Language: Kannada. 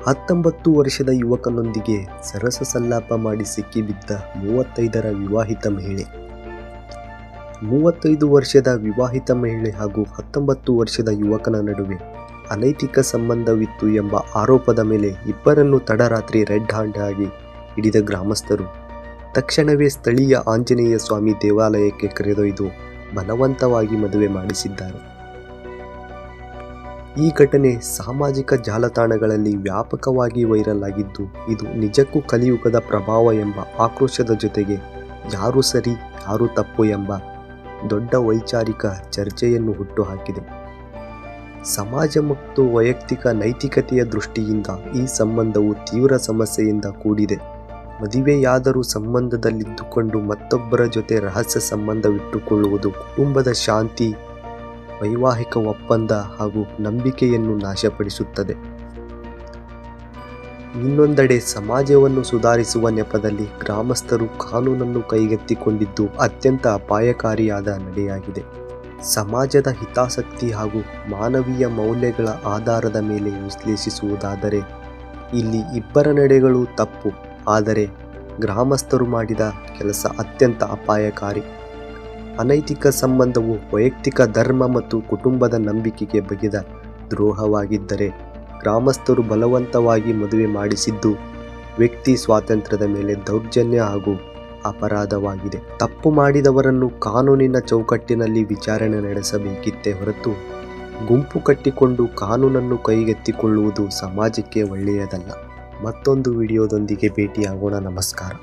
19 ವರ್ಷದ ಯುವಕನೊಂದಿಗೆ ಸರಸ ಸಲ್ಲಾಪ ಮಾಡಿ ಸಿಕ್ಕಿಬಿದ್ದ 35ರ ವಿವಾಹಿತ ಮಹಿಳೆ. 35 ವರ್ಷದ ವಿವಾಹಿತ ಮಹಿಳೆ ಹಾಗೂ 19 ವರ್ಷದ ಯುವಕನ ನಡುವೆ ಅನೈತಿಕ ಸಂಬಂಧವಿತ್ತು ಎಂಬ ಆರೋಪದ ಮೇಲೆ ಇಬ್ಬರನ್ನು ತಡರಾತ್ರಿ ರೆಡ್ ಹ್ಯಾಂಡ್ ಆಗಿ ಹಿಡಿದ ಗ್ರಾಮಸ್ಥರು ತಕ್ಷಣವೇ ಸ್ಥಳೀಯ ಆಂಜನೇಯ ಸ್ವಾಮಿ ದೇವಾಲಯಕ್ಕೆ ಕರೆದೊಯ್ದು ಬಲವಂತವಾಗಿ ಮದುವೆ ಮಾಡಿಸಿದ್ದಾರೆ. ಈ ಘಟನೆ ಸಾಮಾಜಿಕ ಜಾಲತಾಣಗಳಲ್ಲಿ ವ್ಯಾಪಕವಾಗಿ ವೈರಲ್ ಆಗಿದ್ದು, ಇದು ನಿಜಕ್ಕೂ ಕಲಿಯುಗದ ಪ್ರಭಾವ ಎಂಬ ಆಕ್ರೋಶದ ಜೊತೆಗೆ ಯಾರು ಸರಿ ಯಾರು ತಪ್ಪು ಎಂಬ ದೊಡ್ಡ ವೈಚಾರಿಕ ಚರ್ಚೆಯನ್ನು ಹುಟ್ಟುಹಾಕಿದೆ. ಸಮಾಜ ಮತ್ತು ವೈಯಕ್ತಿಕ ನೈತಿಕತೆಯ ದೃಷ್ಟಿಯಿಂದ ಈ ಸಂಬಂಧವು ತೀವ್ರ ಸಮಸ್ಯೆಯಿಂದ ಕೂಡಿದೆ. ಮದುವೆಯಾದರೂ ಸಂಬಂಧದಲ್ಲಿದ್ದುಕೊಂಡು ಮತ್ತೊಬ್ಬರ ಜೊತೆ ರಹಸ್ಯ ಸಂಬಂಧವಿಟ್ಟುಕೊಳ್ಳುವುದು ಕುಟುಂಬದ ಶಾಂತಿ, ವೈವಾಹಿಕ ಒಪ್ಪಂದ ಹಾಗೂ ನಂಬಿಕೆಯನ್ನು ನಾಶಪಡಿಸುತ್ತದೆ. ಇನ್ನೊಂದೆಡೆ ಸಮಾಜವನ್ನು ಸುಧಾರಿಸುವ ನೆಪದಲ್ಲಿ ಗ್ರಾಮಸ್ಥರು ಕಾನೂನನ್ನು ಕೈಗೆತ್ತಿಕೊಂಡಿದ್ದು ಅತ್ಯಂತ ಅಪಾಯಕಾರಿಯಾದ ನಡೆಯಾಗಿದೆ. ಸಮಾಜದ ಹಿತಾಸಕ್ತಿ ಹಾಗೂ ಮಾನವೀಯ ಮೌಲ್ಯಗಳ ಆಧಾರದ ಮೇಲೆ ವಿಶ್ಲೇಷಿಸುವುದಾದರೆ ಇಲ್ಲಿ ಇಬ್ಬರ ನಡೆಗಳು ತಪ್ಪು, ಆದರೆ ಗ್ರಾಮಸ್ಥರು ಮಾಡಿದ ಕೆಲಸ ಅತ್ಯಂತ ಅಪಾಯಕಾರಿ. ಅನೈತಿಕ ಸಂಬಂಧವು ವೈಯಕ್ತಿಕ ಧರ್ಮ ಮತ್ತು ಕುಟುಂಬದ ನಂಬಿಕೆಗೆ ಬಗೆದ ದ್ರೋಹವಾಗಿದ್ದರೆ, ಗ್ರಾಮಸ್ಥರು ಬಲವಂತವಾಗಿ ಮದುವೆ ಮಾಡಿಸಿದ್ದು ವ್ಯಕ್ತಿ ಸ್ವಾತಂತ್ರ್ಯದ ಮೇಲೆ ದೌರ್ಜನ್ಯ ಹಾಗೂ ಅಪರಾಧವಾಗಿದೆ. ತಪ್ಪು ಮಾಡಿದವರನ್ನು ಕಾನೂನಿನ ಚೌಕಟ್ಟಿನಲ್ಲಿ ವಿಚಾರಣೆ ನಡೆಸಬೇಕಿತ್ತೇ ಹೊರತು ಗುಂಪು ಕಟ್ಟಿಕೊಂಡು ಕಾನೂನನ್ನು ಕೈಗೆತ್ತಿಕೊಳ್ಳುವುದು ಸಮಾಜಕ್ಕೆ ಒಳ್ಳೆಯದಲ್ಲ. ಮತ್ತೊಂದು ವಿಡಿಯೋದೊಂದಿಗೆ ಭೇಟಿಯಾಗೋಣ. ನಮಸ್ಕಾರ.